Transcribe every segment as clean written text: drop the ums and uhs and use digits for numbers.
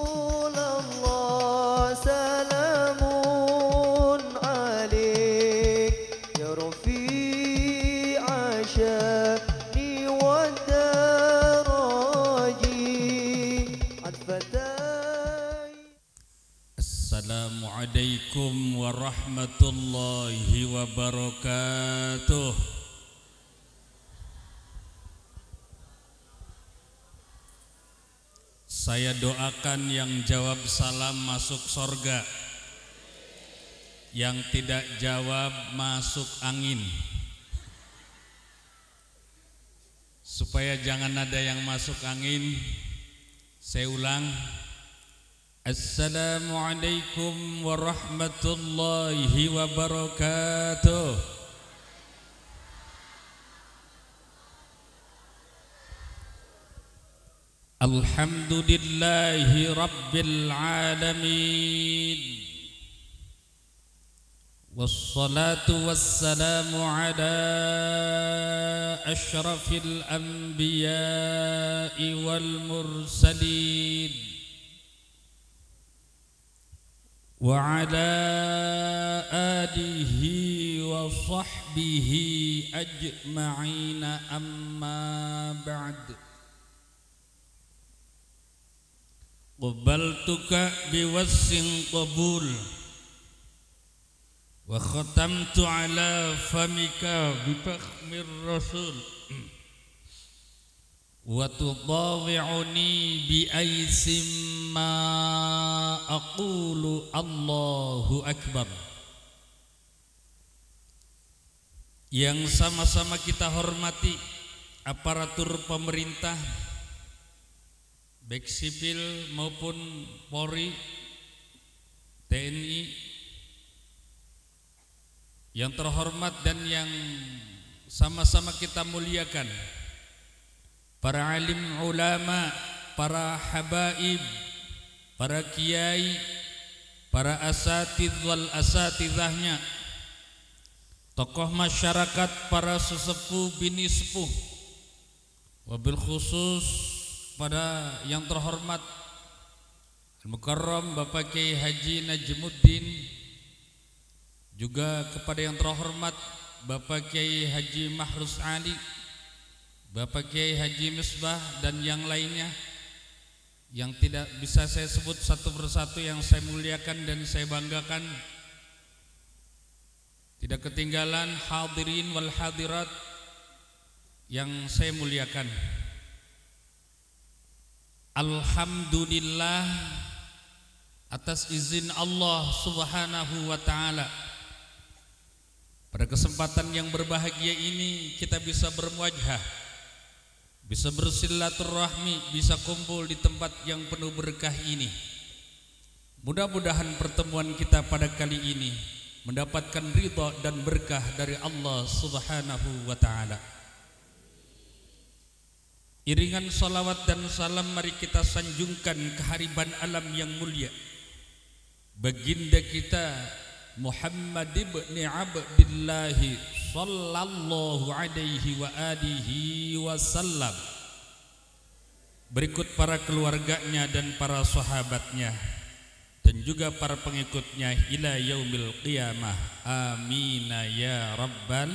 Rasulullah salamun alaik ya rafi'a sya'ni wa daraji adfatai. Assalamualaikum warahmatullahi wabarakatuh. Saya doakan yang jawab salam masuk sorga, yang tidak jawab masuk angin. Supaya jangan ada yang masuk angin, saya ulang. Assalamualaikum warahmatullahi wabarakatuh. Alhamdulillahi rabbil alamin. Wassalatu wassalamu ala ashrafil anbiya'i wal mursalin wa ala alihi wa sahbihi ajma'ina amma ba'd. Qabaltuka biwassin qabul wa khatamtu ala famika bifakhmir rasul wa tudawi'uni bi aisim ma aqulu Allahu akbar. Yang sama-sama kita hormati aparatur pemerintah baik sipil maupun Polri, TNI, yang terhormat dan yang sama-sama kita muliakan, para alim ulama, para habaib, para kiai, para asatidz wal asatidahnya, tokoh masyarakat, para sesepuh bini sepuh, wabil khusus pada yang terhormat Al-Mukarram Bapak Kiai Haji Najmuddin, juga kepada yang terhormat Bapak Kiai Haji Mahrus Ali, Bapak Kiai Haji Misbah, dan yang lainnya yang tidak bisa saya sebut satu persatu, yang saya muliakan dan saya banggakan. Tidak ketinggalan hadirin wal hadirat yang saya muliakan. Alhamdulillah atas izin Allah Subhanahu wa ta'ala, pada kesempatan yang berbahagia ini kita bisa bermuajah, bisa bersilaturahmi, bisa kumpul di tempat yang penuh berkah ini. Mudah-mudahan pertemuan kita pada kali ini mendapatkan ridha dan berkah dari Allah Subhanahu wa ta'ala. Iringan salawat dan salam mari kita sanjungkan kehariban alam yang mulia baginda kita Muhammad ibn Abdillah sallallahu alaihi wa alihi wasallam, berikut para keluarganya dan para sahabatnya dan juga para pengikutnya ila yaumil qiyamah. Amin ya rabbal.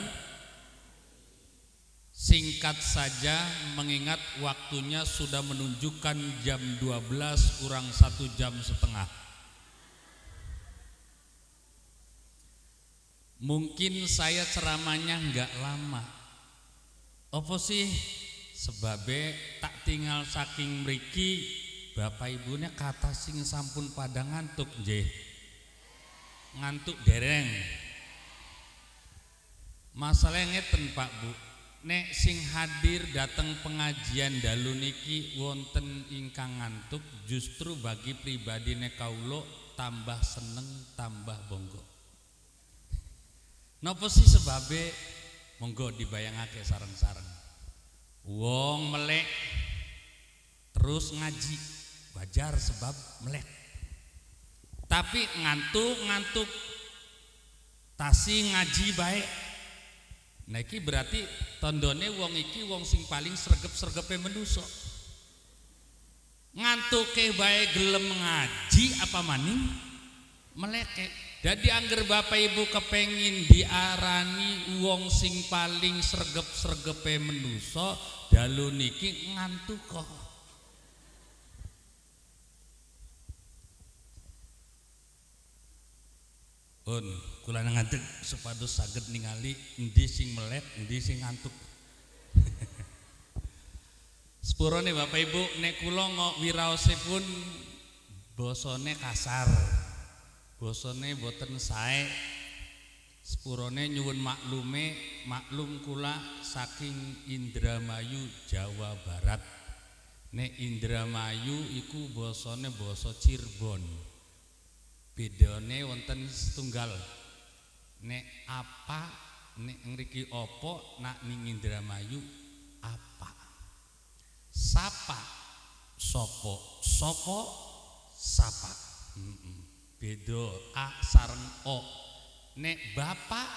Singkat saja, mengingat waktunya sudah menunjukkan jam 12 kurang 1 jam setengah. Mungkin saya ceramahnya enggak lama. Apa sih? Sebabe tak tinggal saking mriki bapak ibunya kata sing sampun pada ngantuk nggih. Ngantuk dereng. Masalahnya ngeten Pak Bu. Nek sing hadir datang pengajian dalu niki wonten ingkang ngantuk, justru bagi pribadi nek kaulo tambah seneng tambah bonggo. Napa sih sebabe? Monggo dibayangake sareng-sareng. Wong melek terus ngaji wajar sebab melek. Tapi ngantuk tasi ngaji baik. Nah iki berarti tandane wong iki wong sing paling sregep-sregepe manusa. ngantuke bae gelem ngaji apa maning meleke. Jadi angger Bapak Ibu kepengin diarani wong sing paling sregep-sregepe menusa dalu niki ngantuk kok. Pun kula ngantuk supados saged ningali endi sing melek, endi sing ngantuk. Sepurone Bapak Ibu nek kula wiraosipun basane kasar. Basane boten sae. Sepurone nyuwun maklum kula saking Indramayu Jawa Barat. Nek Indramayu iku basane basa Cirebon. Bedane wonten setunggal. Nek apa nek ngriki apa nak ning Indramayu apa. Sapa sopo sopo sapa. Beda a sareng o. Nek bapak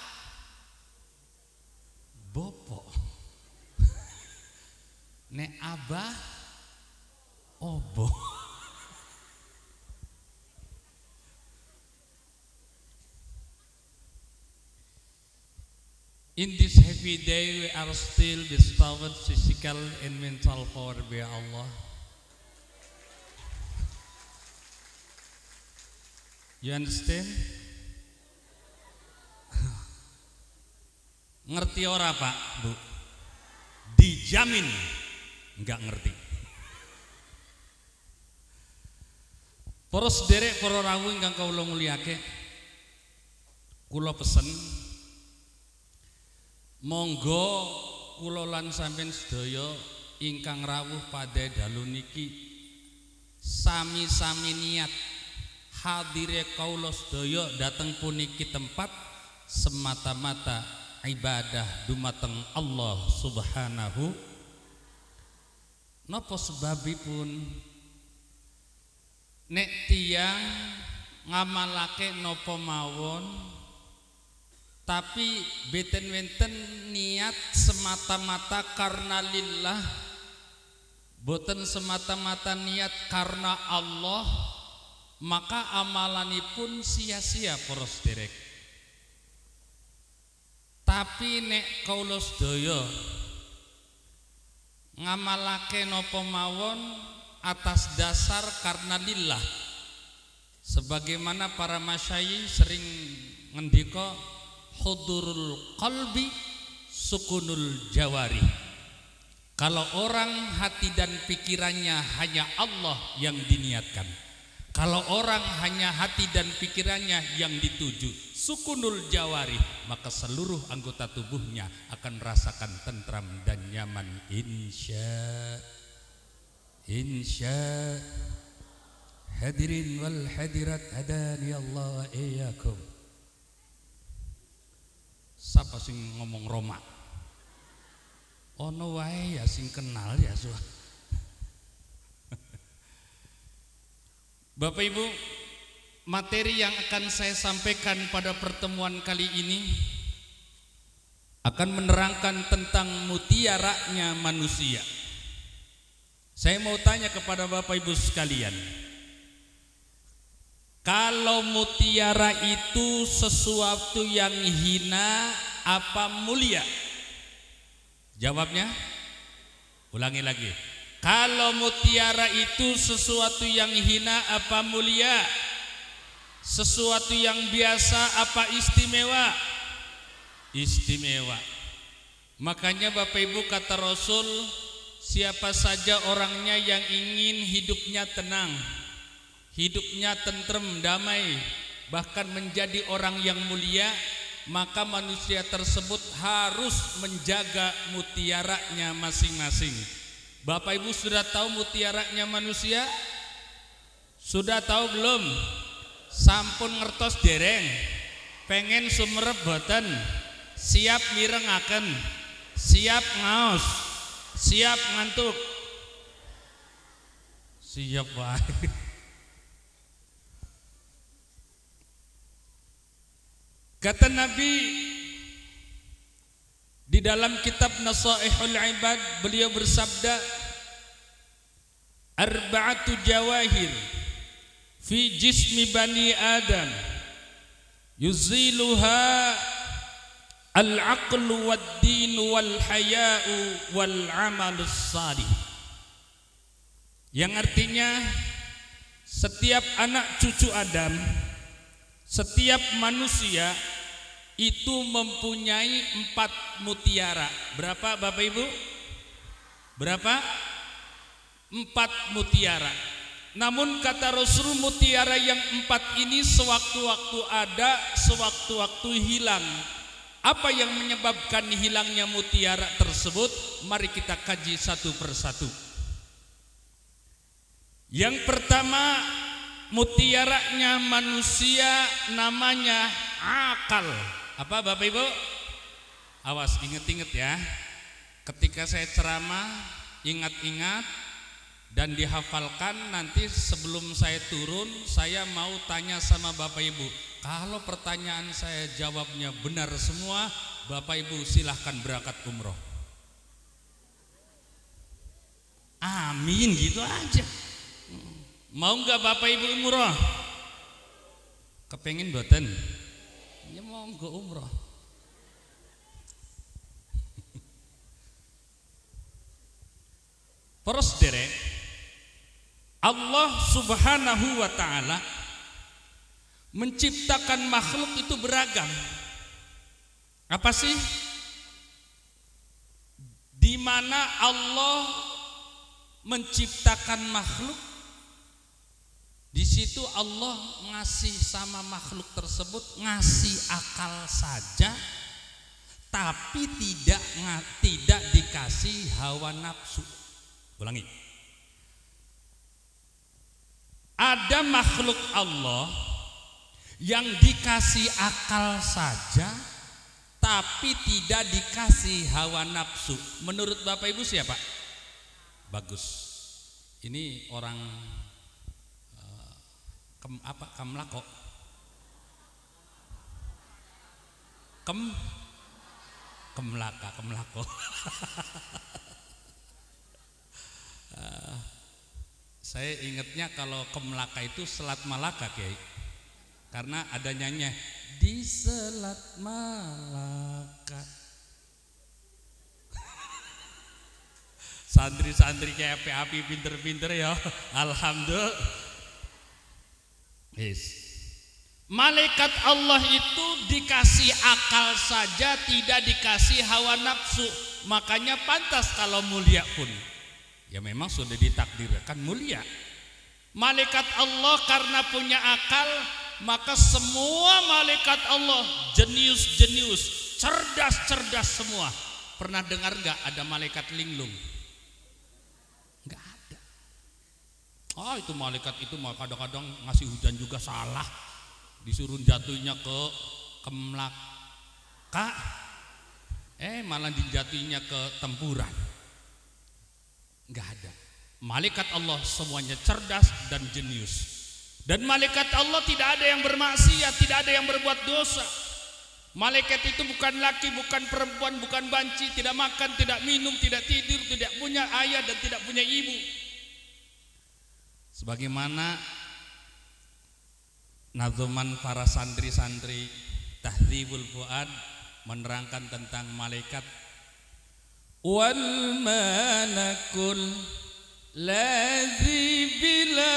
bopo. Nek abah obo. In this heavy day we are still bestowed physical and mental power by Allah. You understand? Ngerti ora Pak, Bu? Dijamin enggak ngerti. Para sederek para rawuh ingkang kawula mulyake, kula pesen monggo kula lan sampeyan sedaya ingkang rawuh pada dalu niki sami-sami niat hadire kaula sedaya dateng puniki tempat semata-mata ibadah dumateng Allah Subhanahu. Napa sebabipun nek tiyang ngamalake napa mawon tapi beten-wenten niat semata-mata karena lillah, boten semata-mata niat karena Allah, maka amalanipun sia-sia para sederek. Tapi nek kaula sedaya ngamalake napa mawon atas dasar karena lillah, sebagaimana para masyayikh sering ngendika hudurul qalbi sukunul jawari. Kalau orang hati dan pikirannya hanya Allah yang diniatkan, kalau orang hanya hati dan pikirannya yang dituju sukunul jawari, maka seluruh anggota tubuhnya akan merasakan tentram dan nyaman insya hadirin wal hadirat hadani Allah wa iyyakum. Sapa sing ngomong Roma? Ono wae ya sing kenal ya so. Bapak Ibu, materi yang akan saya sampaikan pada pertemuan kali ini akan menerangkan tentang mutiaranya manusia. Saya mau tanya kepada Bapak Ibu sekalian, kalau mutiara itu sesuatu yang hina apa mulia? Jawabnya, ulangi lagi. Kalau mutiara itu sesuatu yang hina apa mulia? Sesuatu yang biasa apa istimewa? Istimewa. Makanya Bapak Ibu kata Rasul, siapa saja orangnya yang ingin hidupnya tenang, hidupnya tentrem, damai, bahkan menjadi orang yang mulia, maka manusia tersebut harus menjaga mutiaranya masing-masing. Bapak Ibu sudah tahu mutiaranya manusia? Sudah tahu belum? Sampun ngertos dereng? Pengen sumerep boten? Siap mirengaken? Siap ngaos? Siap ngantuk? Siap wae. Kata Nabi di dalam kitab Nasaihul Ibad, beliau bersabda, arba'atu jawahir fi jismi bani Adam yuziluha al-aqlu wad-din wal-haya'u wal-amalus salih, yang artinya setiap anak cucu Adam, setiap manusia itu mempunyai 4 mutiara. Berapa Bapak Ibu? Berapa? 4 mutiara. Namun kata Rasul, mutiara yang 4 ini sewaktu-waktu ada, sewaktu-waktu hilang. Apa yang menyebabkan hilangnya mutiara tersebut? Mari kita kaji satu persatu. Yang pertama, mutiaranya manusia namanya akal. Apa Bapak Ibu? Awas, ingat-ingat ya. Ketika saya ceramah, ingat-ingat dan dihafalkan. Nanti sebelum saya turun, saya mau tanya sama Bapak Ibu. Kalau pertanyaan saya jawabnya benar semua, Bapak Ibu silahkan berangkat umroh. Amin, gitu aja. Mau nggak Bapak Ibu umroh? Kepengin boten? Ya mau nggak umroh. Terus derek, Allah Subhanahu wa ta'ala menciptakan makhluk itu beragam. Apa sih? Di mana Allah menciptakan makhluk, di situ Allah ngasih sama makhluk tersebut ngasih akal saja, tapi tidak dikasih hawa nafsu. Ulangi. Ada makhluk Allah yang dikasih akal saja, tapi tidak dikasih hawa nafsu. Menurut Bapak Ibu siapa? Bagus. Ini orang Kamlako. Kemlako. Saya ingatnya kalau Kemlaka itu Selat Malaka, Kiai. Karena ada nyanyi di Selat Malaka. Santri-santri kayak api pinter-pinter ya. Alhamdulillah. Yes. Malaikat Allah itu dikasih akal saja, tidak dikasih hawa nafsu. Makanya pantas kalau mulia pun. Ya memang sudah ditakdirkan mulia. Malaikat Allah karena punya akal, maka semua malaikat Allah jenius-jenius, cerdas-cerdas semua. Pernah dengar gak ada malaikat linglung? Gak ada. Itu malaikat itu kadang-kadang ngasih hujan juga salah. Disuruh jatuhnya ke Kemlaka, malah dijatuhnya ke Tempuran. Gak ada. Malaikat Allah semuanya cerdas dan jenius. Dan malaikat Allah tidak ada yang bermaksiat, tidak ada yang berbuat dosa. Malaikat itu bukan laki, bukan perempuan, bukan banci, tidak makan, tidak minum, tidak tidur, tidak punya ayah dan tidak punya ibu. Sebagaimana nazuman para santri-santri Tahdzibul Fuad menerangkan tentang malaikat. Wal malakul ladzi bila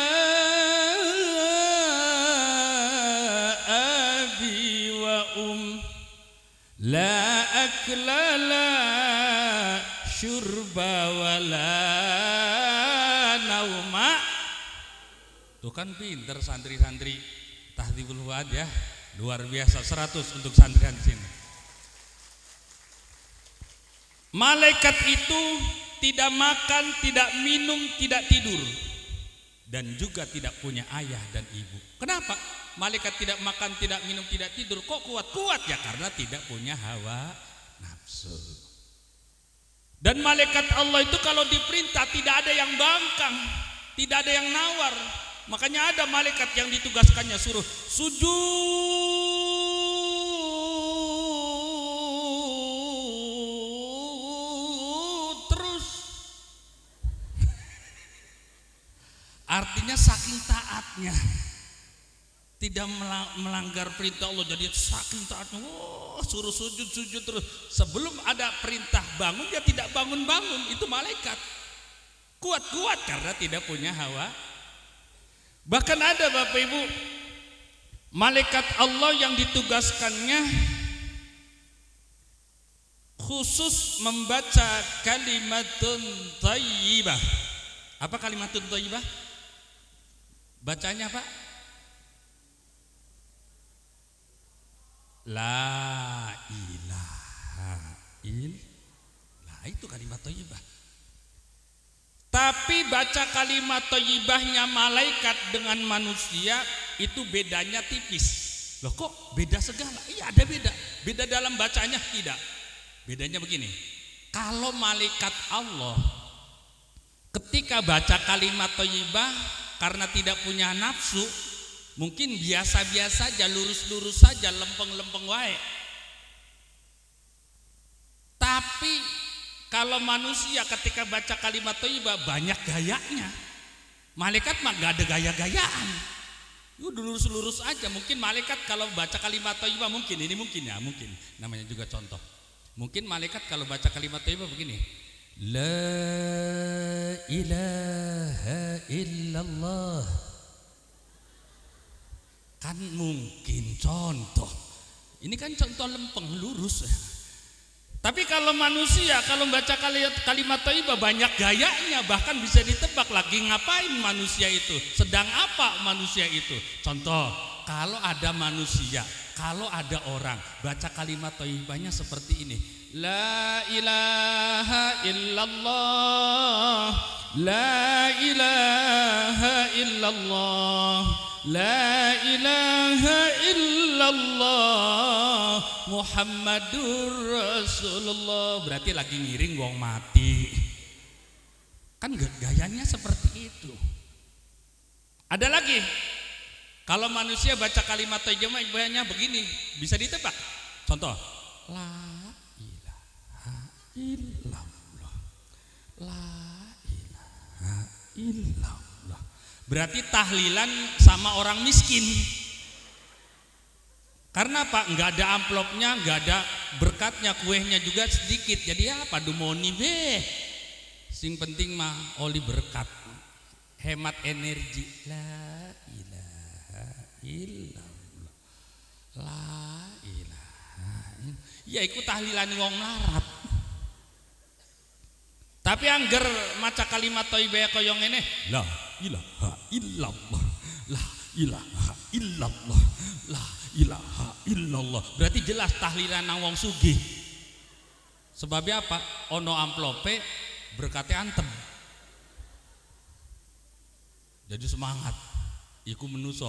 abi wa la akla la syurba wa la nauma. Tuh kan pinter santri-santri Tahdzibul Fuad ya. Luar biasa, 100 untuk santri di sini. Malaikat itu tidak makan, tidak minum, tidak tidur, dan juga tidak punya ayah dan ibu. Kenapa? Malaikat tidak makan, tidak minum, tidak tidur. Kok kuat-kuat? Ya karena tidak punya hawa nafsu. Dan malaikat Allah itu kalau diperintah tidak ada yang bangkang, tidak ada yang nawar. Makanya ada malaikat yang ditugaskannya suruh sujud taatnya, tidak melanggar perintah Allah, jadi saking taatnya, suruh sujud terus. Sebelum ada perintah bangun, dia tidak bangun-bangun. Itu malaikat kuat-kuat karena tidak punya hawa. Bahkan ada Bapak Ibu, malaikat Allah yang ditugaskannya khusus membaca kalimatun thayyibah. Apa kalimatun thayyibah? Bacanya Pak? La ilaha illallah, itu kalimat thayyibah. Tapi baca kalimat thayyibahnya malaikat dengan manusia itu bedanya tipis. Loh kok beda segala? Iya ada beda. Beda dalam bacanya tidak. Bedanya begini. Kalau malaikat Allah ketika baca kalimat thayyibah karena tidak punya nafsu, mungkin biasa-biasa saja, lurus-lurus saja, lempeng-lempeng wae. Tapi kalau manusia ketika baca kalimat thayyibah banyak gayanya. Malaikat mah gak ada gaya-gayaan. Udah lurus-lurus aja. Mungkin malaikat kalau baca kalimat thayyibah mungkin namanya juga contoh. Mungkin malaikat kalau baca kalimat thayyibah begini. La ilaha illallah. Kan mungkin contoh. Ini kan contoh lempeng lurus. Tapi kalau manusia kalau baca kalimat thayyibah banyak gayanya, bahkan bisa ditebak lagi ngapain manusia itu, sedang apa manusia itu. Contoh, kalau ada manusia, kalau ada orang baca kalimat thayyibahnya seperti ini. La ilaha illallah, la ilaha illallah, la ilaha illallah, Muhammadur Rasulullah. Berarti lagi ngiring wong mati. Kan gayanya seperti itu. Ada lagi, kalau manusia baca kalimat thayyibahnya begini, bisa ditebak. Contoh, la ilaha illallah, la ilaha illallah. Berarti tahlilan sama orang miskin. Karena apa? Enggak ada amplopnya, enggak ada berkatnya, kuehnya juga sedikit. Jadi apa dumoni be. Sing penting mah oli berkat. Hemat energi. La ilaha illallah. La ilaha illallah. Ya ikut tahlilan wong larat. Tapi angger maca kalimat thayyibah koyong ini, la ilaha illallah. La ilaha illallah. La ilaha illallah. Berarti jelas tahlilan nang wong sugih. Sebabnya apa? Ono amplope berkatnya antem. Jadi semangat. Iku menuso.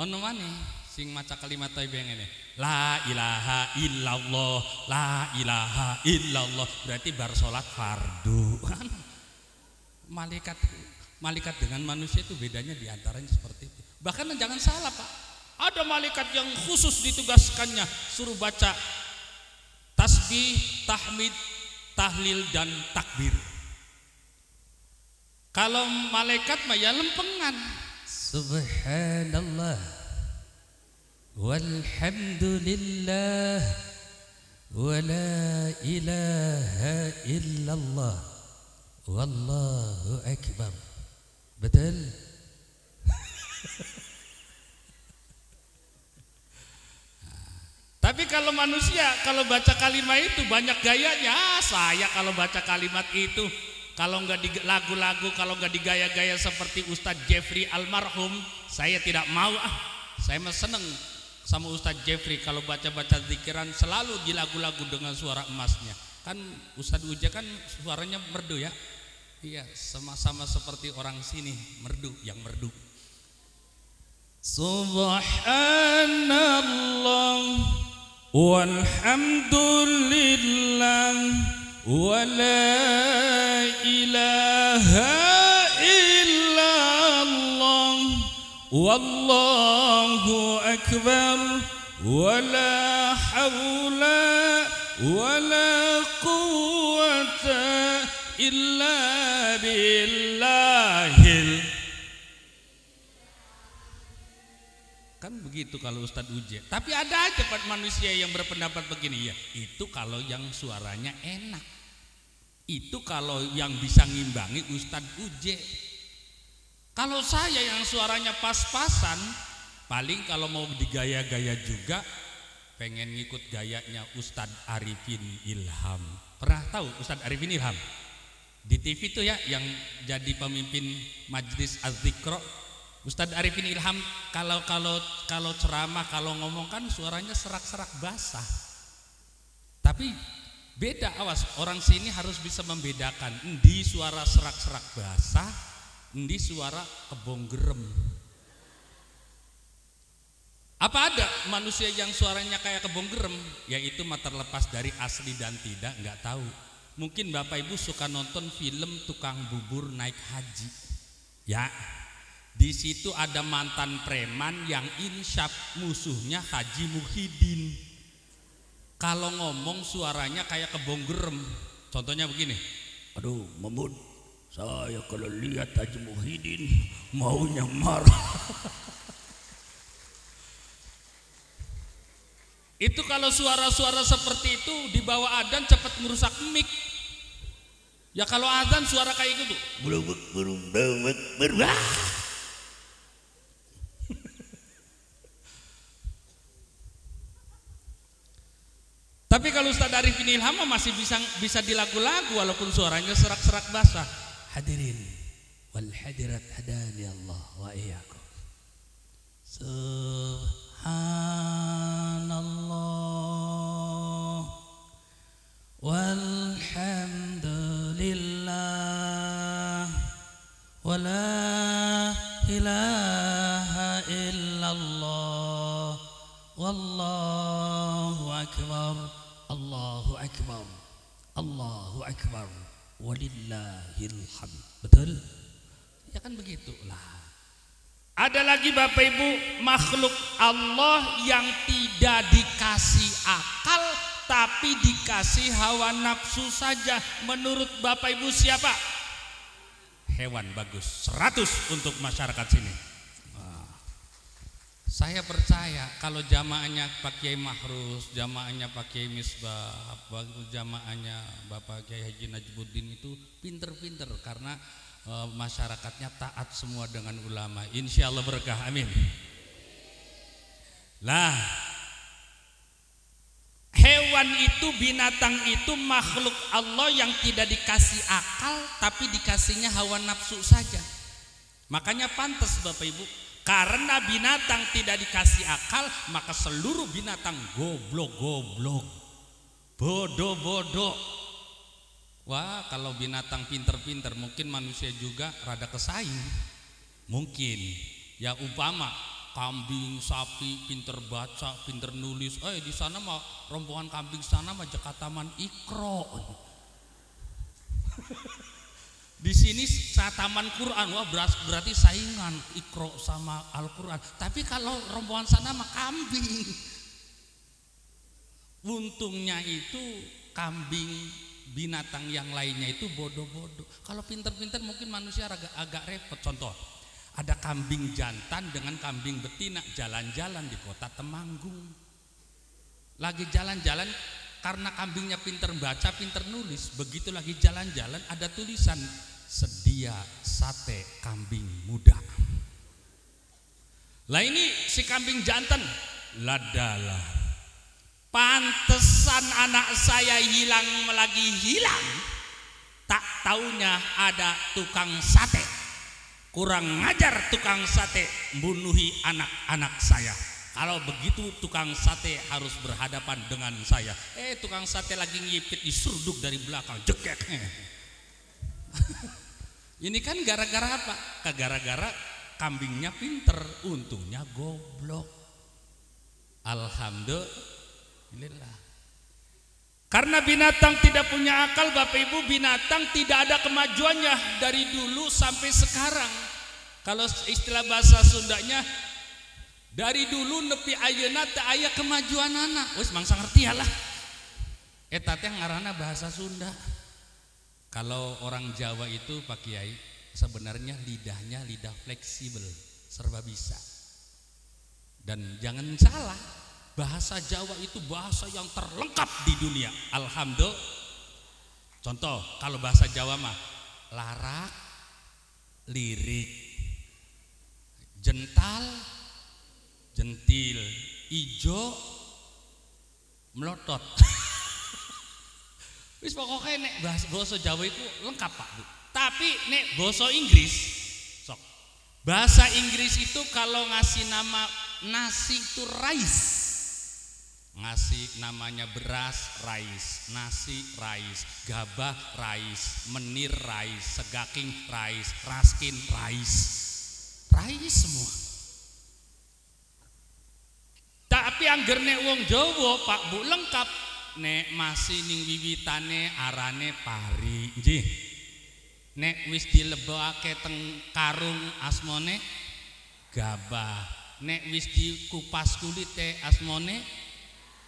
Ono maneh sing maca kalimat thayyibah ngene. La ilaha illallah, la ilaha illallah. Berarti bar salat fardu. Malaikat dengan manusia itu bedanya diantaranya seperti itu. Bahkan jangan salah Pak, ada malaikat yang khusus ditugaskannya suruh baca tasbih, tahmid, tahlil dan takbir. Kalau malaikat mah ya lempengan. Subhanallah walhamdulillah wa la ilaha illallah wallahu akbar. Betul? Tapi kalau manusia kalau baca kalimat itu banyak gayanya. Saya kalau baca kalimat itu kalau nggak di lagu-lagu, kalau nggak digaya-gaya seperti Ustadz Jeffrey almarhum, saya tidak mau. Saya mah seneng sama Ustadz Jeffrey kalau baca-baca zikiran selalu di lagu-lagu dengan suara emasnya. Kan Ustadz Uja kan suaranya merdu ya. Iya, sama-sama seperti orang sini merdu, yang merdu. Subhanallah walhamdulillah wa la ilaha illallah wallahu akbar wa la hawla wa la quwwata illa billahil Kan begitu kalau Ustadz Uje. Tapi ada aja manusia yang berpendapat begini, ya itu kalau yang suaranya enak. Itu kalau yang bisa ngimbangi Ustadz Uje. Kalau saya yang suaranya pas-pasan, paling kalau mau digaya-gaya juga pengen ngikut gayanya Ustadz Arifin Ilham. Pernah tahu Ustadz Arifin Ilham? Di TV tuh ya, yang jadi pemimpin Majlis Az-Zikro. Ustadz Arifin Ilham kalau ceramah, kalau ngomong kan suaranya serak-serak basah. Tapi beda, awas, orang sini harus bisa membedakan endi suara serak-serak basah, endi suara kebonggerem. Apa ada manusia yang suaranya kayak kebonggerem? Yaitu mah terlepas dari asli dan tidak, nggak tahu. Mungkin Bapak Ibu suka nonton film Tukang Bubur Naik Haji. Ya. Di situ ada mantan preman yang insyaf, musuhnya Haji Muhyiddin. Kalau ngomong suaranya kayak kebonggerem. Contohnya begini. Aduh, Mamun, saya kalau lihat Haji Muhyiddin maunya marah. Itu kalau suara-suara seperti itu dibawa adzan cepat merusak mic. Ya kalau adzan suara kayak gitu. Tapi kalau Ustadz Arifin Ilham masih bisa di lagu-lagu walaupun suaranya serak-serak basah. Hadirin wal hadirat hadani Allah wa iyyakum. Subhanallah walhamdulillah wa la ilaha illallah wallahu akbar. Allahu akbar, Allahu akbar, walillahil hamd. Betul? Ya kan begitulah. Ada lagi Bapak Ibu makhluk Allah yang tidak dikasih akal tapi dikasih hawa nafsu saja. Menurut Bapak Ibu siapa? Hewan. Bagus, 100 untuk masyarakat sini. Saya percaya kalau jamaahnya Pak Kiai Mahrus, jamaahnya Pak Kiai Misbah, jamaahnya Bapak Kiai Haji Najmuddin itu pinter-pinter karena masyarakatnya taat semua dengan ulama. Insya Allah berkah, amin. Lah, hewan itu, binatang itu makhluk Allah yang tidak dikasih akal tapi dikasihnya hawa nafsu saja. Makanya pantas Bapak Ibu, karena binatang tidak dikasih akal, maka seluruh binatang goblok-goblok, bodoh-bodoh. Wah, kalau binatang pinter-pinter mungkin manusia juga rada kesaing. Mungkin ya, umpama kambing, sapi pinter baca, pinter nulis. Di sana mah rombongan kambing sana mah Jakataman Ikro. Di sini taman Quran, wah berarti saingan Iqra sama Al-Quran. Tapi kalau rombongan sana mah kambing. Untungnya itu kambing, binatang yang lainnya itu bodoh-bodoh. Kalau pinter-pinter mungkin manusia agak repot. Contoh, ada kambing jantan dengan kambing betina jalan-jalan di kota Temanggung. Lagi jalan-jalan, karena kambingnya pinter baca, pinter nulis, begitu lagi jalan-jalan ada tulisan sedia sate kambing muda. Lah ini si kambing jantan, ladalah, pantesan anak saya hilang lagi hilang, tak taunya ada tukang sate. Kurang ngajar tukang sate membunuhi anak-anak saya. Kalau begitu tukang sate harus berhadapan dengan saya. Tukang sate lagi ngipit, diserduk dari belakang, jekek. Ini kan gara-gara apa? Gara-gara kambingnya pinter, untungnya goblok. Alhamdulillah. Karena binatang tidak punya akal Bapak Ibu, binatang tidak ada kemajuannya dari dulu sampai sekarang. Kalau istilah bahasa Sundanya, dari dulu nepi ayeuna teu aya kemajuan anak. Wis mangsa ngerti lah. Eta teh ngaranna bahasa Sunda. Kalau orang Jawa itu Pak Kiai sebenarnya lidahnya lidah fleksibel, serba bisa. Dan jangan salah, bahasa Jawa itu bahasa yang terlengkap di dunia. Alhamdulillah. Contoh, kalau bahasa Jawa mah larak, lirik, jental, jentil, ijo, melotot. Wis pokoknya nek bahasa Jawa itu lengkap Pak Bu. Tapi nek bahasa Inggris, sok. Bahasa Inggris itu kalau ngasih nama nasi itu rice. Ngasih namanya beras rice, nasi rice, gabah rice, menir rice, segaking rice, raskin rice. Rice semua. Tapi angger nek wong Jawa Pak Bu lengkap. Nek masih ning wiwitane arane pari nggih. Nek wis dilebokake teng karung asmone gabah. Nek wis dikupas kulite asmone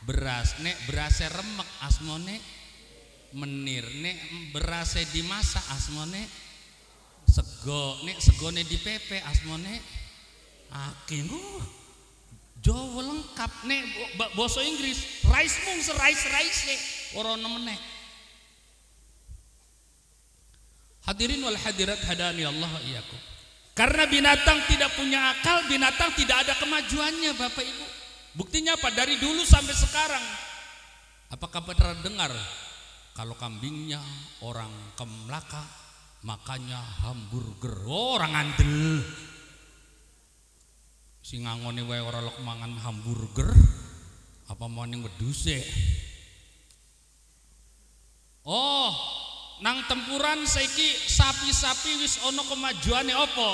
beras. Nek berase remek asmone menir. Nek berase dimasak asmone sego. Nek segone dipepe asmone aking. Jawa lengkap. Nek basa Inggris rice mung rice ora ono meneh. Hadirin wal hadirat hadani Allah iyyakum. Karena binatang tidak punya akal, binatang tidak ada kemajuannya Bapak Ibu. Buktinya apa? Dari dulu sampai sekarang. Apakah pernah dengar kalau kambingnya orang Kemlaka makanya hamburger? Oh, orang andel. Sing ngangone wae ora lok mangan hamburger, apa maning wedhuse. Oh, nang tempuran saiki sapi-sapi wis ana kemajuane apa?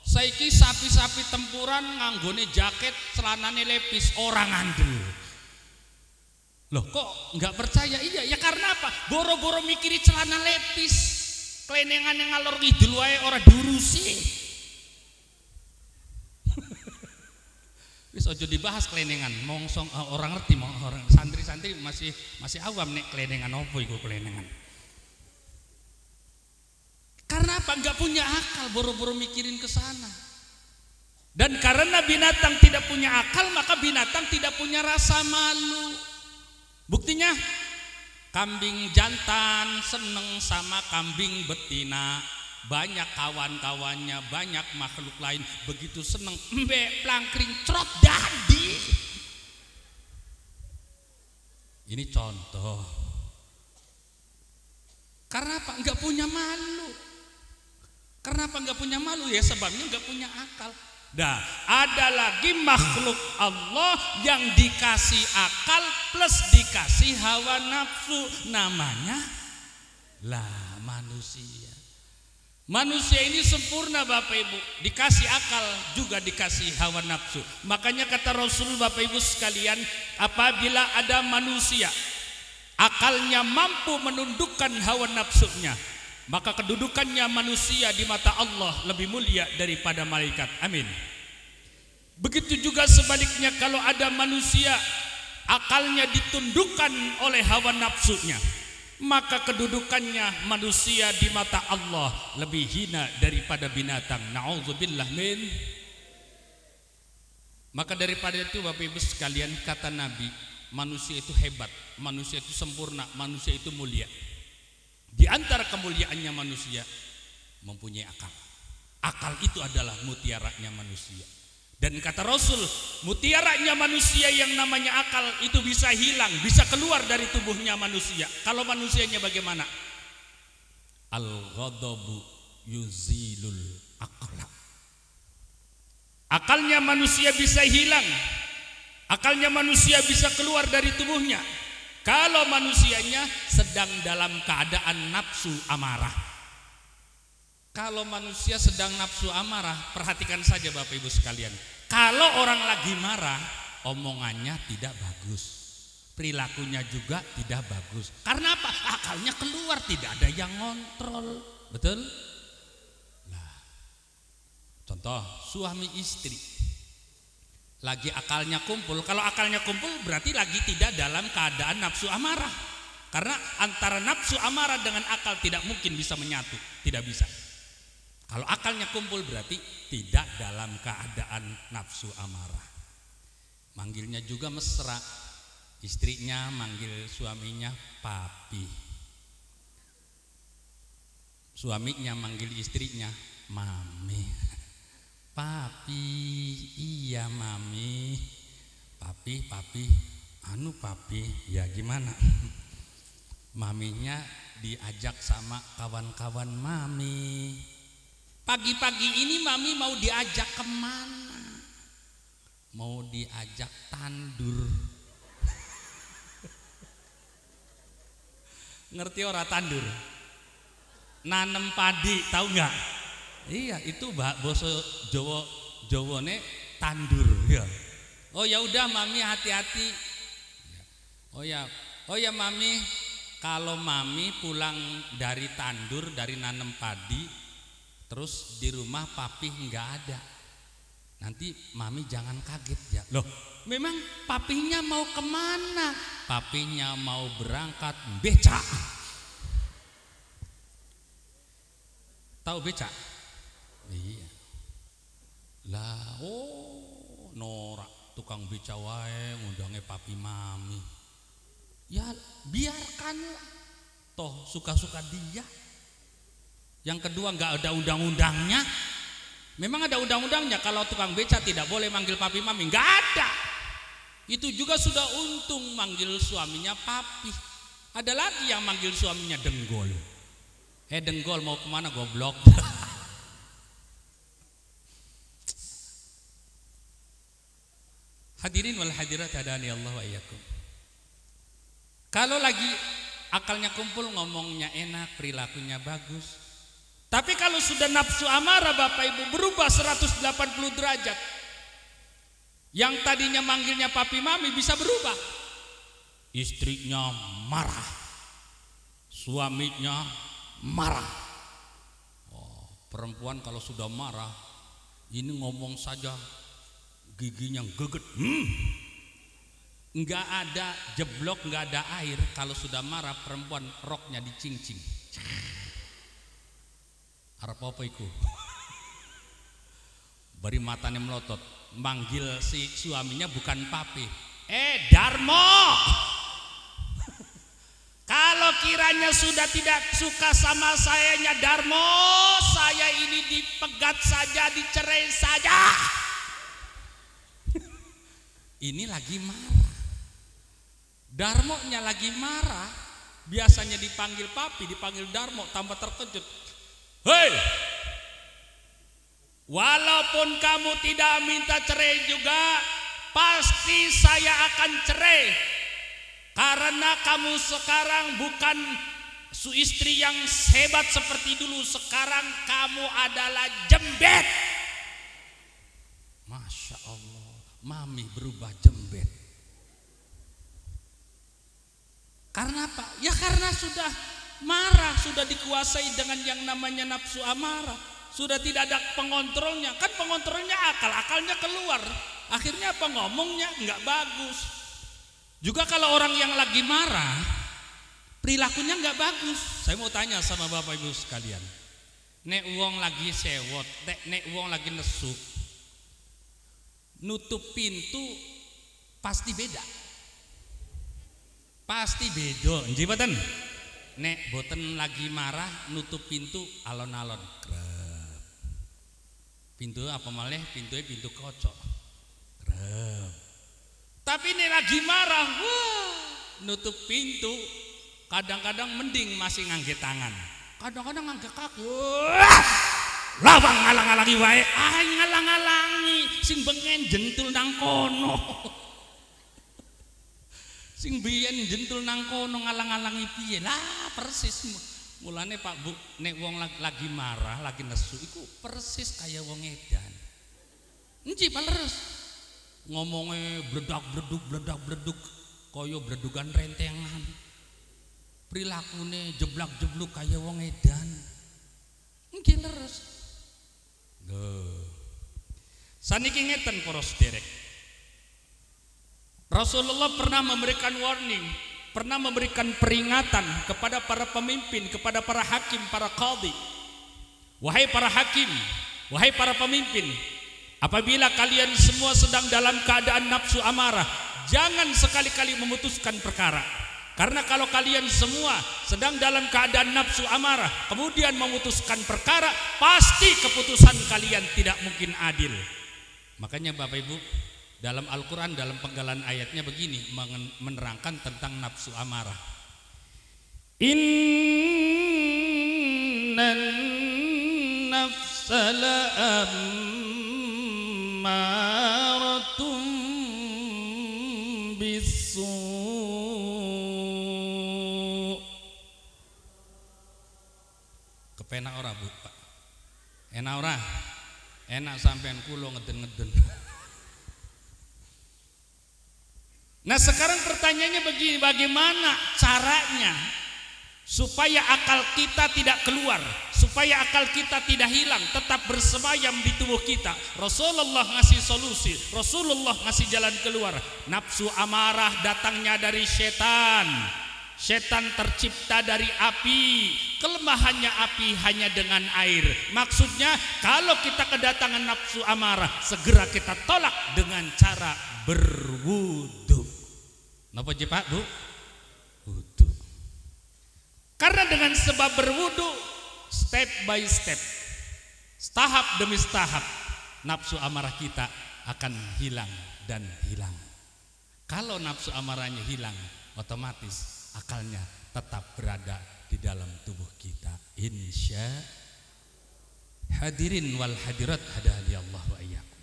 Saiki sapi-sapi tempuran nganggone jaket, celanane lepis, orang andel. Loh kok nggak percaya? Iya, ya karena apa? Boro-boro mikiri celana lepis, kelenengan yang ngalor ngidul wae ora diurusi. Wis aja dibahas kelenengan, mongsong orang ngerti, orang santri-santri masih awam nek kelenengan apa iku kelenengan. Karena apa? Enggak punya akal, boro-boro mikirin ke sana. Dan karena binatang tidak punya akal, maka binatang tidak punya rasa malu. Buktinya kambing jantan seneng sama kambing betina. Banyak kawan-kawannya, banyak makhluk lain begitu seneng mbek plangkring crot dadi. Ini contoh. Karena apa? Enggak punya malu. Karena apa enggak punya malu? Ya sebabnya enggak punya akal. Nah, ada lagi makhluk Allah yang dikasih akal plus dikasih hawa nafsu, namanya lah manusia. Manusia ini sempurna Bapak Ibu, dikasih akal juga dikasih hawa nafsu. Makanya kata Rasul Bapak Ibu sekalian, apabila ada manusia akalnya mampu menundukkan hawa nafsunya, maka kedudukannya manusia di mata Allah lebih mulia daripada malaikat. Amin. Begitu juga sebaliknya, kalau ada manusia akalnya ditundukkan oleh hawa nafsunya, maka kedudukannya manusia di mata Allah lebih hina daripada binatang. Na'udzubillah min. Maka daripada itu Bapak Ibu sekalian, kata Nabi, manusia itu hebat, manusia itu sempurna, manusia itu mulia. Di antara kemuliaannya manusia mempunyai akal. Akal itu adalah mutiaranya manusia. Dan kata Rasul, mutiaranya manusia yang namanya akal itu bisa hilang, bisa keluar dari tubuhnya manusia. Kalau manusianya bagaimana? Al-ghadabu yuzilul aqla. Akalnya manusia bisa hilang, akalnya manusia bisa keluar dari tubuhnya kalau manusianya sedang dalam keadaan nafsu amarah. Kalau manusia sedang nafsu amarah, perhatikan saja Bapak Ibu sekalian. Kalau orang lagi marah, omongannya tidak bagus, perilakunya juga tidak bagus. Karena apa? Akalnya keluar, tidak ada yang ngontrol. Betul? Nah, contoh suami istri lagi akalnya kumpul. Kalau akalnya kumpul berarti lagi tidak dalam keadaan nafsu amarah. Karena antara nafsu amarah dengan akal tidak mungkin bisa menyatu, tidak bisa. Kalau akalnya kumpul berarti tidak dalam keadaan nafsu amarah. Manggilnya juga mesra. Istrinya manggil suaminya papi. Suaminya manggil istrinya mami. Papi, iya mami. Papi, anu papi, ya gimana? Maminya diajak sama kawan-kawan mami. Pagi-pagi ini mami mau diajak kemana? Mau diajak tandur. Ngerti ora tandur? Nanem padi, tahu nggak? Iya, itu bahasa Jawane tandur ya. Oh ya udah mami hati-hati. Oh ya mami, kalau mami pulang dari tandur, dari nanem padi, terus di rumah papi nggak ada, nanti mami jangan kaget ya. Loh, memang papinya mau kemana? Papinya mau berangkat becak. Tahu becak? Iya. Lah, oh, norak tukang becak wae ngundangnya papi mami. Ya biarkanlah, toh suka-suka dia. Yang kedua nggak ada undang-undangnya. Memang ada undang-undangnya kalau tukang beca tidak boleh manggil papi mami, nggak ada. Itu juga sudah untung manggil suaminya papi. Ada lagi yang manggil suaminya denggol. Denggol mau kemana goblok? Hadirin wal hadirat hadani Allah wa iyyakum. Kalau lagi akalnya kumpul, ngomongnya enak, perilakunya bagus. Tapi kalau sudah nafsu amarah Bapak Ibu berubah 180 derajat. Yang tadinya manggilnya papi mami bisa berubah. Istrinya marah, suaminya marah. Oh, perempuan kalau sudah marah, ini ngomong saja giginya geget. Nggak ada jeblok, nggak ada air. Kalau sudah marah perempuan roknya dicincing. Arep apa iku? Bari matanya melotot, manggil si suaminya bukan papi. Darmo. Kalau kiranya sudah tidak suka sama sayanya Darmo, saya ini dipegat saja, dicerai saja. Ini lagi marah. Darmonya lagi marah. Biasanya dipanggil papi, dipanggil Darmo, tambah terkejut. Hei, walaupun kamu tidak minta cerai juga, pasti saya akan cerai. Karena kamu sekarang bukan istri yang hebat seperti dulu. Sekarang kamu adalah jembet. Masya Allah, mami berubah jembet. Karena apa? Ya karena sudah marah, sudah dikuasai dengan yang namanya nafsu amarah, sudah tidak ada pengontrolnya. Kan pengontrolnya akalnya keluar. Akhirnya apa, ngomongnya nggak bagus. Juga kalau orang yang lagi marah, perilakunya nggak bagus. Saya mau tanya sama Bapak Ibu sekalian, nek wong lagi sewot, nek wong lagi nesu, nutup pintu pasti beda. Pasti beda, nggih mboten? Nek boten lagi marah nutup pintu alon-alon. Grep. Pintu apa malih? Pintunya pintu kocok. Grep. Tapi nek lagi marah, wah, nutup pintu kadang-kadang mending masih ngangge tangan. Kadang-kadang ngangge kaki. Wah! Lawang ngalang-alangi wae. Ngalang-alangi sing bengen jentul nang kono. Sing biyen jentul nang kono ngalang-alangi piye? Lah persis. Mulane Pak Bu, nek wong lagi marah, lagi nesu iku persis kaya wong edan. Enci paleres. Ngomongnya bledak-bleduk kaya bledukan rentengan. Prilakune jeblak-jebluk kaya wong edan. Enci leres. Lho. Saniki ngeten para sederek. Rasulullah pernah memberikan warning, pernah memberikan peringatan kepada para pemimpin, kepada para hakim, para qadhi. Wahai para hakim, wahai para pemimpin, Apabila kalian semua sedang dalam keadaan nafsu amarah, jangan sekali-kali memutuskan perkara. Karena kalau kalian semua sedang dalam keadaan nafsu amarah, kemudian memutuskan perkara, pasti keputusan kalian tidak mungkin adil. Makanya Bapak Ibu, dalam Al-Quran, dalam penggalan ayatnya begini, menerangkan tentang nafsu amarah. Innan nafsa la'ammaratun bisu'. Kepenak ora Bu, Pak? Enak ora? Enak sampean kulo ngeden-ngeden. Nah sekarang pertanyaannya begini, bagaimana caranya supaya akal kita tidak keluar, supaya akal kita tidak hilang, tetap bersemayam di tubuh kita? Rasulullah ngasih solusi, Rasulullah ngasih jalan keluar. Nafsu amarah datangnya dari setan. Setan tercipta dari api, kelemahannya api hanya dengan air. Maksudnya kalau kita kedatangan nafsu amarah, segera kita tolak dengan cara berwudu. Napa je Pak Bu? Wudu. Karena dengan sebab berwudu, step by step, tahap demi tahap, nafsu amarah kita akan hilang dan hilang. Kalau nafsu amarahnya hilang, otomatis akalnya tetap berada di dalam tubuh kita. Insya hadirin wal hadirat hadani Allah wa iyyakum.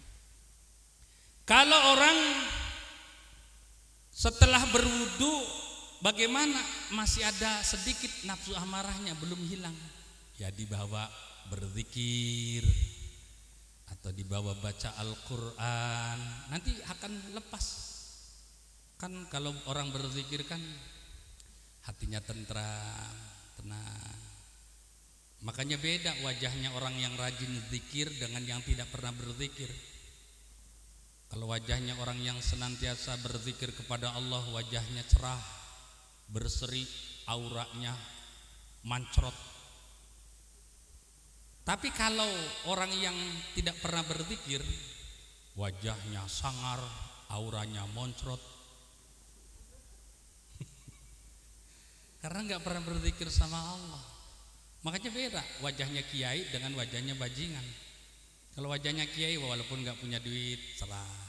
Kalau orang setelah berwudu, bagaimana masih ada sedikit nafsu amarahnya belum hilang, ya dibawa berzikir atau dibawa baca Al-Quran, nanti akan lepas. Kan kalau orang berzikir kan hatinya tentram, tenang. Makanya beda wajahnya orang yang rajin zikir dengan yang tidak pernah berzikir. Kalau wajahnya orang yang senantiasa berzikir kepada Allah, wajahnya cerah, berseri, auranya mancrot. Tapi kalau orang yang tidak pernah berzikir, wajahnya sangar, auranya moncrot. Karena nggak pernah berzikir sama Allah. Makanya beda wajahnya kiai dengan wajahnya bajingan. Kalau wajahnya kiai walaupun nggak punya duit cerah.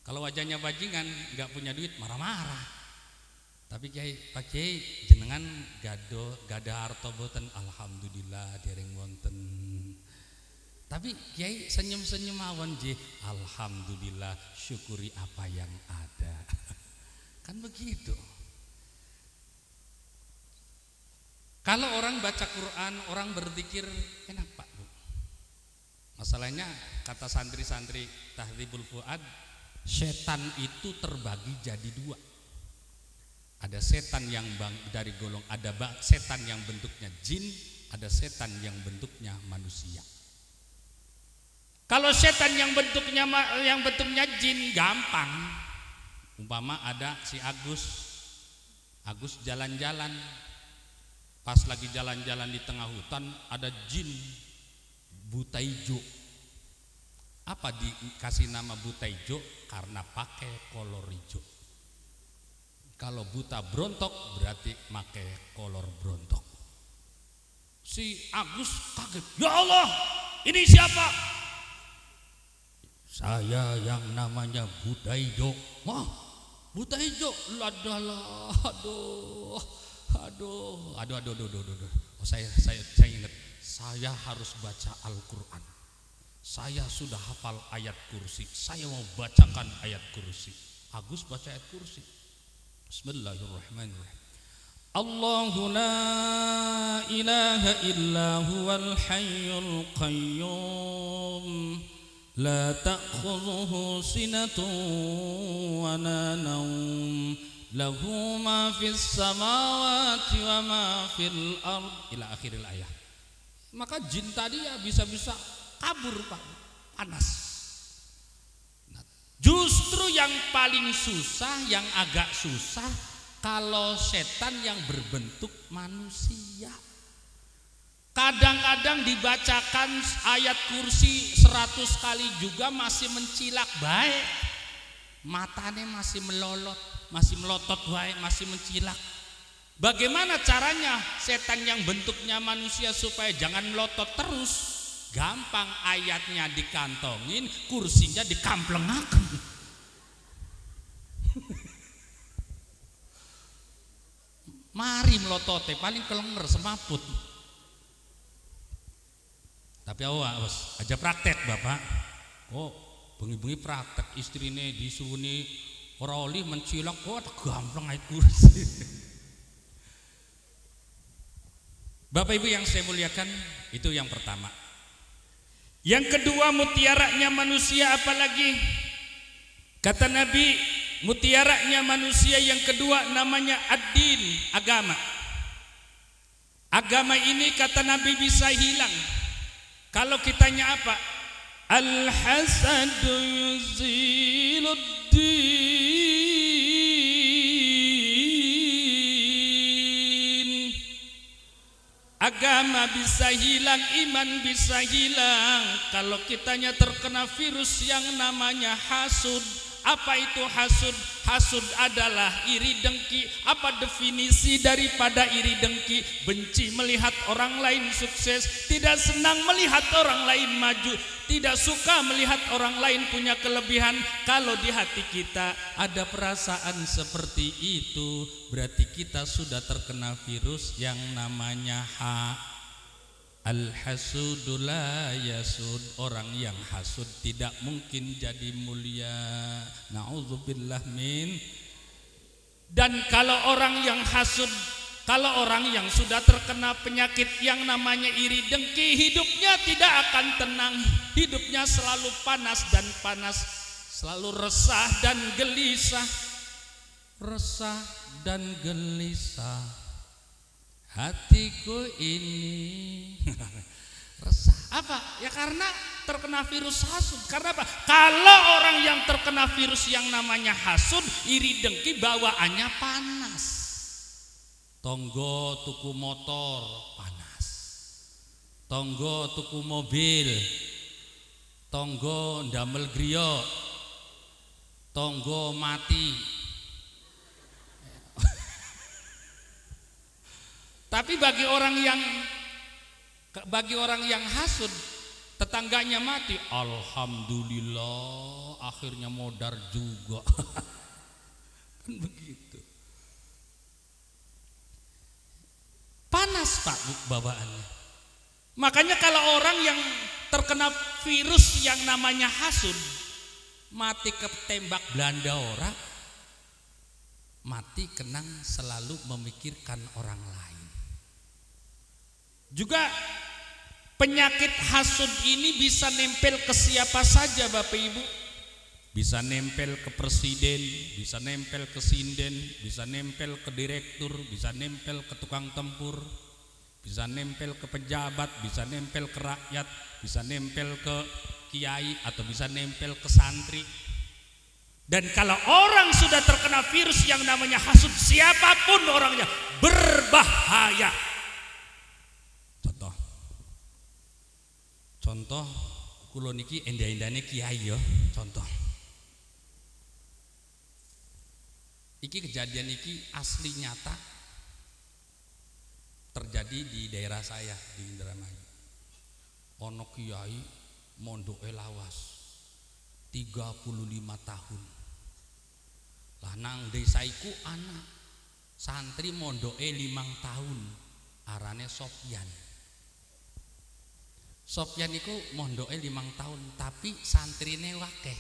Kalau wajahnya bajingan nggak punya duit marah-marah. Tapi kiai, Pak Kiai jenengan gada harta boten, alhamdulillah dereng wonten. Tapi kiai senyum-senyum mawon je, alhamdulillah syukuri apa yang ada. Kan begitu. Kalau orang baca Quran, orang berzikir enak Pak Bu. Masalahnya kata santri-santri Tahdzibul Fuad, setan itu terbagi jadi dua. Ada setan yang dari golong, ada setan yang bentuknya jin, ada setan yang bentuknya manusia. Kalau setan yang bentuknya jin gampang. Umpama ada si Agus jalan-jalan, pas lagi jalan-jalan di tengah hutan ada jin buta hijau. Apa dikasih nama buta hijau? Karena pakai kolor hijau. Kalau buta brontok berarti pakai kolor brontok. Si Agus kaget, ya Allah, ini siapa? Saya yang namanya buta hijau. Wah, buta hijau, ladalah, aduh. Oh, saya ingat, saya harus baca Al-Quran. Saya sudah hafal ayat kursi. Saya mau bacakan ayat kursi. Agus baca ayat kursi. Bismillahirrahmanirrahim. Allahu la ilaha illa huwal hayyul qayyum. La ta'khudhuhu sinatun wa la nawm. Lahu ma fis samawati wa ma fil ard ila akhiril ayat. Maka jin tadi ya bisa-bisa kabur Pak, panas. Nah, justru yang paling susah, yang agak susah kalau setan yang berbentuk manusia. Kadang-kadang dibacakan ayat kursi 100 kali juga masih mencilak baik. Matanya masih melolot, masih melotot baik, masih mencilak. Bagaimana caranya setan yang bentuknya manusia supaya jangan melotot terus? Gampang, ayatnya dikantongin, kursinya dikamplengaken. Mari melotote paling kelenger semaput. Tapi awas aja praktek bapak. Oh bengi-bengi praktek istrine disuwuni ora oli mencilak kok gampang ait kursi. Bapak Ibu yang saya muliakan, itu yang pertama. Yang kedua, mutiaranya manusia apalagi? Kata Nabi, mutiaranya manusia yang kedua namanya ad-din, agama. Agama ini kata Nabi bisa hilang kalau kitanya apa? Al-hasadu yuziluddin. Agama bisa hilang, iman bisa hilang kalau kitanya terkena virus yang namanya hasud. Apa itu hasud? Hasud adalah iri dengki. Apa definisi daripada iri dengki? Benci melihat orang lain sukses, tidak senang melihat orang lain maju, tidak suka melihat orang lain punya kelebihan. Kalau di hati kita ada perasaan seperti itu, berarti kita sudah terkena virus yang namanya al-hasudu la yasud. Orang yang hasud tidak mungkin jadi mulia. Na'udzubillah min. Dan kalau orang yang hasud, kalau orang yang sudah terkena penyakit yang namanya iri dengki, hidupnya tidak akan tenang. Hidupnya selalu panas dan panas, selalu resah dan gelisah. Resah dan gelisah hatiku ini. Resah. Apa? Ya karena terkena virus hasud. Karena apa? Kalau orang yang terkena virus yang namanya hasud, iri dengki, bawaannya panas. Tonggo tuku motor panas, tonggo tuku mobil, tonggo ndamel griya, tonggo mati. Tapi bagi orang yang hasud, tetangganya mati, alhamdulillah akhirnya modar juga. Kan begitu. Panas Pak bawaannya. Makanya kalau orang yang terkena virus yang namanya hasud, mati ketembak Belanda orang, mati kenang selalu memikirkan orang lain. Juga penyakit hasud ini bisa nempel ke siapa saja Bapak Ibu. Bisa nempel ke presiden, bisa nempel ke sinden, bisa nempel ke direktur, bisa nempel ke tukang tempur, bisa nempel ke pejabat, bisa nempel ke rakyat, bisa nempel ke kiai, atau bisa nempel ke santri. Dan kalau orang sudah terkena virus yang namanya hasud, siapapun orangnya, berbahaya. Contoh kula niki endah-endahane kiai ya, contoh. Iki kejadian iki asli nyata terjadi di daerah saya di Indramayu. Ono kiai mondoke lawas 35 tahun. Lah nang desa iku anak santri mondoke 5 tahun, arane Sofyan. Sofyan iku mondoke 5 tahun, tapi santrine wakeh.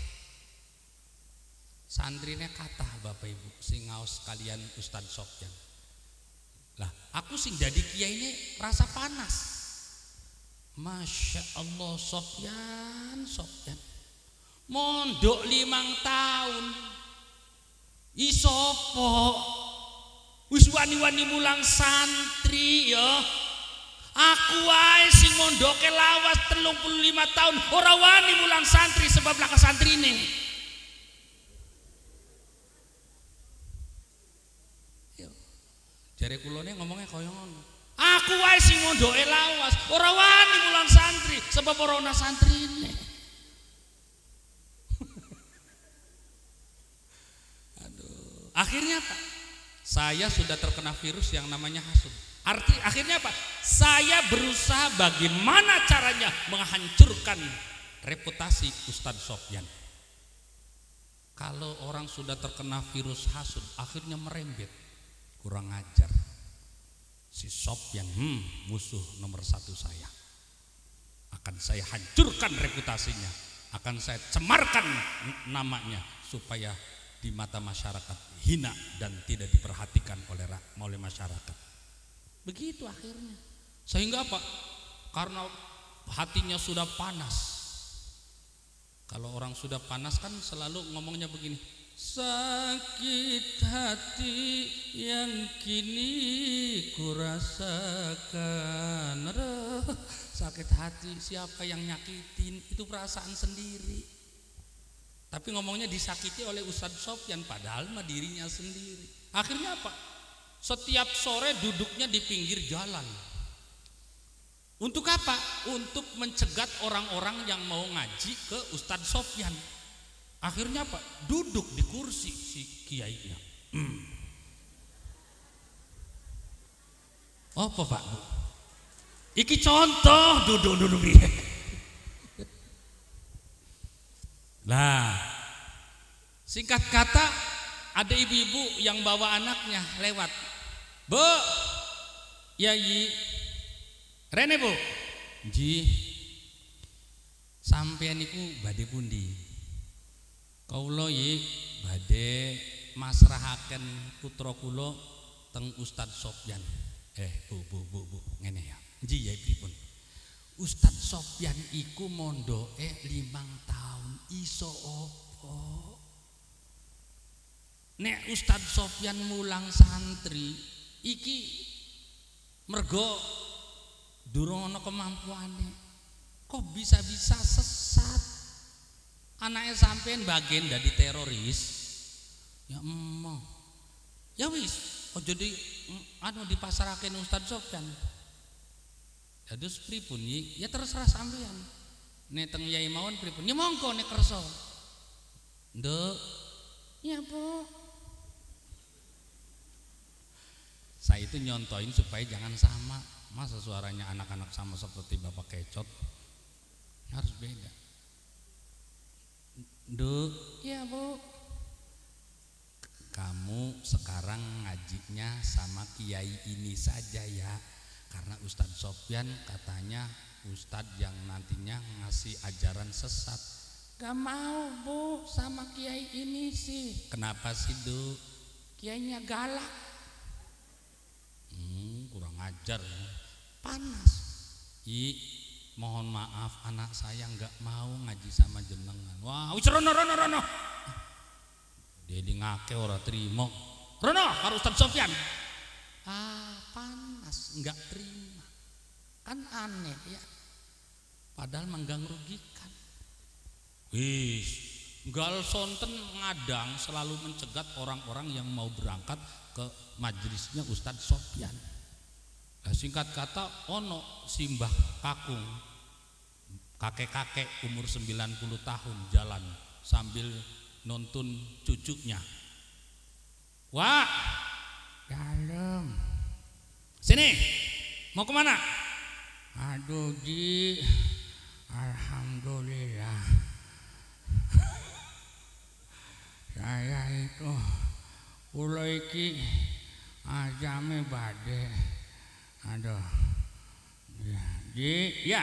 Santrine kathah Bapak Ibu sing ngaos kalian Ustadz Sofyan. Lah, aku sing dadi kiyaine rasa panas. Masya Allah Sofyan. Mondok 5 tahun. Isopo? Wis wani-wani mulang santri ya. Aku wae sing mondoke lawas 35 tahun ora wani mulang santri sebab laka santrine. Yo. Jare kulone ngomongnya kaya ngono. Aku wae sing mondoke lawas, ora wani mulang santri sebab ora ana santrine. Aduh, akhirnya apa? Saya sudah terkena virus yang namanya hasud. Akhirnya apa? Saya berusaha bagaimana caranya menghancurkan reputasi Ustadz Sofyan. Kalau orang sudah terkena virus hasud, akhirnya merembet. Kurang ajar. Si Sofyan, musuh nomor 1 saya. Akan saya hancurkan reputasinya. Akan saya cemarkan namanya supaya di mata masyarakat hina dan tidak diperhatikan oleh masyarakat. Begitu akhirnya. Sehingga apa? Karena hatinya sudah panas. Kalau orang sudah panas kan selalu ngomongnya begini, sakit hati yang kini kurasakan. Aduh, sakit hati, siapa yang nyakitin? Itu perasaan sendiri. Tapi ngomongnya disakiti oleh Ustadz Sofyan, padahal mah dirinya sendiri. Akhirnya apa? Setiap sore duduknya di pinggir jalan. Untuk apa? Untuk mencegat orang-orang yang mau ngaji ke Ustadz Sofyan. Akhirnya apa? Duduk di kursi si kiainya. Apa Pak? Iki contoh duduk-duduk ini. Lah, singkat kata ada ibu-ibu yang bawa anaknya lewat. Bu, Yayi, Rene Bu, Ji, sampean niku badhe pundi? Kaula yi badhe masrahaken putra kula teng Ustadz Sofyan. Bu, ngene ya. Ji ya pripun? Ustadz Sofyan iku mondoke 5 tahun, iso opo? Nek Ustadz Sofyan mulang santri iki mergo durung ana kemampuane. Kok bisa-bisa sesat? Anaknya sampean bagian dari teroris. Ya emang. Ya wis, ojo di dipasaraken Ustadz Sofyan. Dados pripun ya terserah sampean. Nek teng yai mawon pripun? Ya monggo nek kersa. Nduk. Ya, Bu. Saya itu nyontoin supaya jangan sama. Masa suaranya anak-anak sama seperti Bapak Kecot? Harus beda. Nduk. Ya, Bu. Kamu sekarang ngajinya sama kiai ini saja ya. Karena Ustadz Sofyan katanya Ustadz yang nantinya ngasih ajaran sesat. Gak mau Bu sama kiai ini sih. Kenapa sih Du? Kiainya galak. Kurang ajar. Panas. Mohon maaf anak saya gak mau ngaji sama jenengan. Wah wis rono. Dedi ngake ora trimo. Rono karo Ustadz Sofyan. Panas, enggak terima. Kan aneh ya. Padahal menggang rugikan. Gal sonten ngadang selalu mencegat orang-orang yang mau berangkat ke majelisnya Ustadz Sofyan. Nah, singkat kata ono simbah kakung, kakek-kakek umur 90 tahun jalan sambil nonton cucunya. Wah, dalam. Sini, mau kemana? Aduh Ji, alhamdulillah. Saya itu kula iki ajame badhe. Aduh. Ji, ya.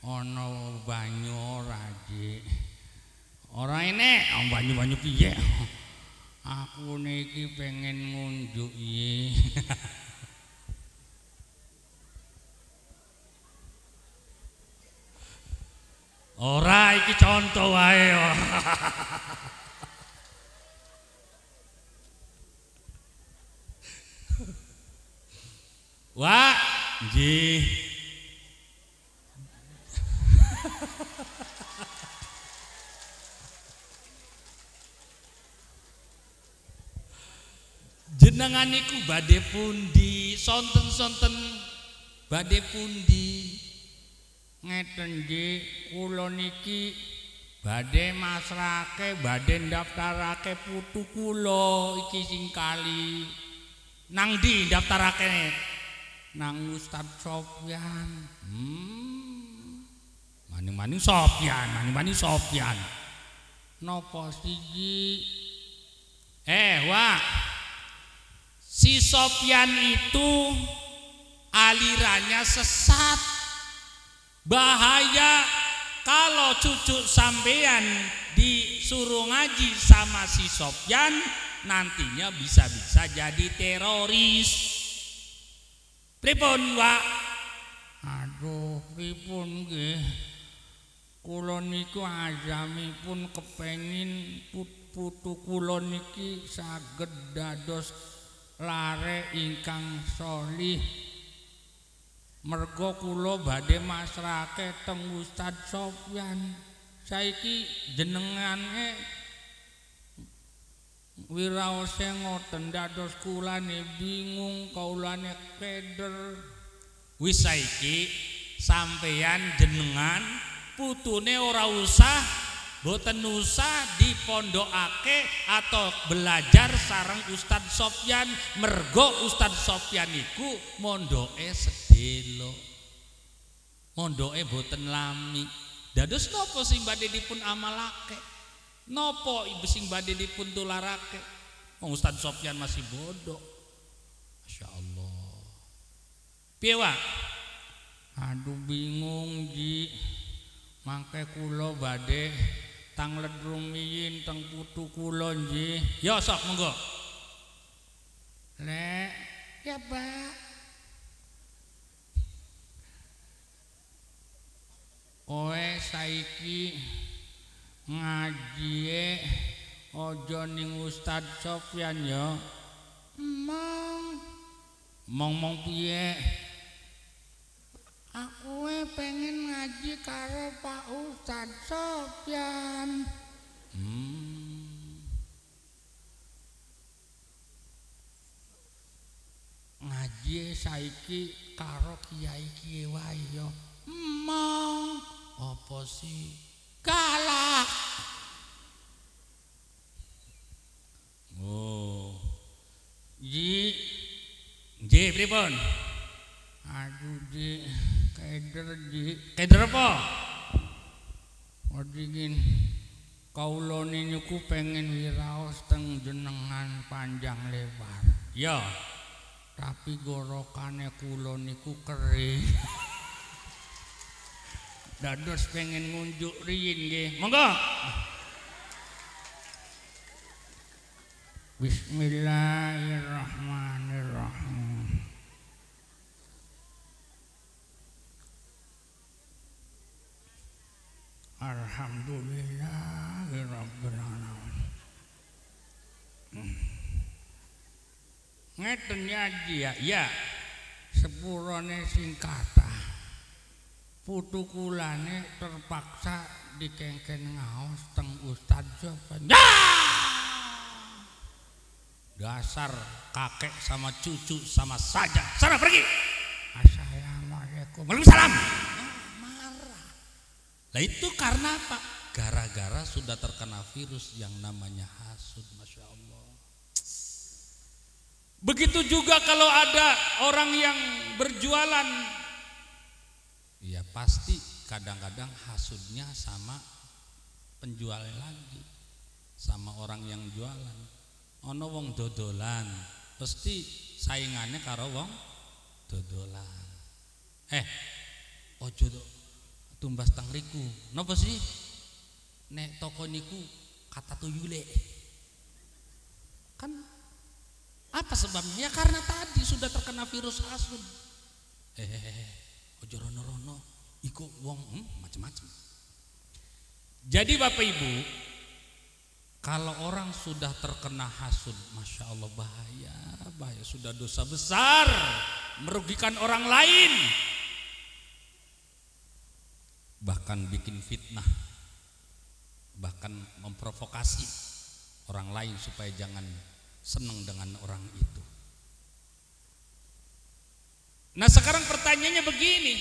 Ono banyu ora, Ji? Ora enek, banyu-banyu piye? Aku niki pengen ngunjuk iki. Ora iki contoh wae. Wah, nggih. Jenengan niku badhe pundi sonten-sonten badhe pundi? Ngeten nggih, kula niki badhe masrahake, badhe ndaftarake putu kula iki sing kali. Nang ndi ndaftarake? Nang Ustaz Sofyan. Maning-maning Sofyan. Napa siji? Wah. Si Sofyan itu alirannya sesat. Bahaya kalau cucu sampean disuruh ngaji sama si Sofyan, nantinya bisa-bisa jadi teroris. Pripun, Wak? Aduh, pripun nggih? Kula niku azamipun kepengin putu kula niki saged dados lare ingkang sholih. Mergo kula badhe masrahake teng Ustaz Sofyan. Saiki jenengane wiraose ngoten dados kulane bingung, kaulane keder. Wis saiki sampeyan jenengan putune ora usah boten usah dipondokake atau belajar sareng Ustaz Sofyan, mergo Ustaz Sofyan iku mondoke sedelo, mondoke boten lami. Dados napa sing badhe dipun amalake, napa sing badhe dipun tularake? Wong Ustaz Sofyan masih bodoh. Masya Allah. Piye, Wak? Aduh bingung Ji, mangke kula badhe tanglet rumiyin teng putu kula nggih. Ya sok monggo. Lek, ya Pak. Kowe saiki ngaji aja ning Ustaz Sofyan ya. Mong piye? Aku pengen ngaji karo Pak Ustaz Sofyan. Ngaji saiki karo kiai-kiai wae ya. Emang apa sih? Galak. Oh. Ji pripun? Aduh Ji, keder Ji. Keder apa? Odingin kaula niku pengen wiraos teng jenengan panjang lebar. Ya. Tapi gorokane kula niku kering. Dados pengen ngunjuk riyin nggih. Monggo. Bismillahirrahmanirrahim. Alhamdulillahirabbil alamin. Ngeten ya, ya. Sepurane sing kathah. Putu kulane terpaksa dikengken ngaos teng Ustaz Sofyan. Dasar kakek sama cucu sama saja. Sana pergi. Assalamualaikum. Waalaikumsalam. Marah. Lah itu karena apa? Gara-gara sudah terkena virus yang namanya hasud. Masya Allah. Begitu juga kalau ada orang yang berjualan, ya pasti kadang-kadang hasudnya sama penjualnya lagi, sama orang yang jualan. Ono wong dodolan, pasti saingannya karo wong dodolan. Ojo tumbas tang riku. Napa sih? Nek toko niku kata tuyule. Kan apa sebabnya? Ya karena tadi sudah terkena virus hasud. Ojo rono-rono, iku wong macam-macam. Jadi Bapak Ibu, kalau orang sudah terkena hasud, Masya Allah bahaya, sudah dosa besar, merugikan orang lain, bahkan bikin fitnah, bahkan memprovokasi orang lain supaya jangan senang dengan orang itu. Nah sekarang pertanyaannya begini,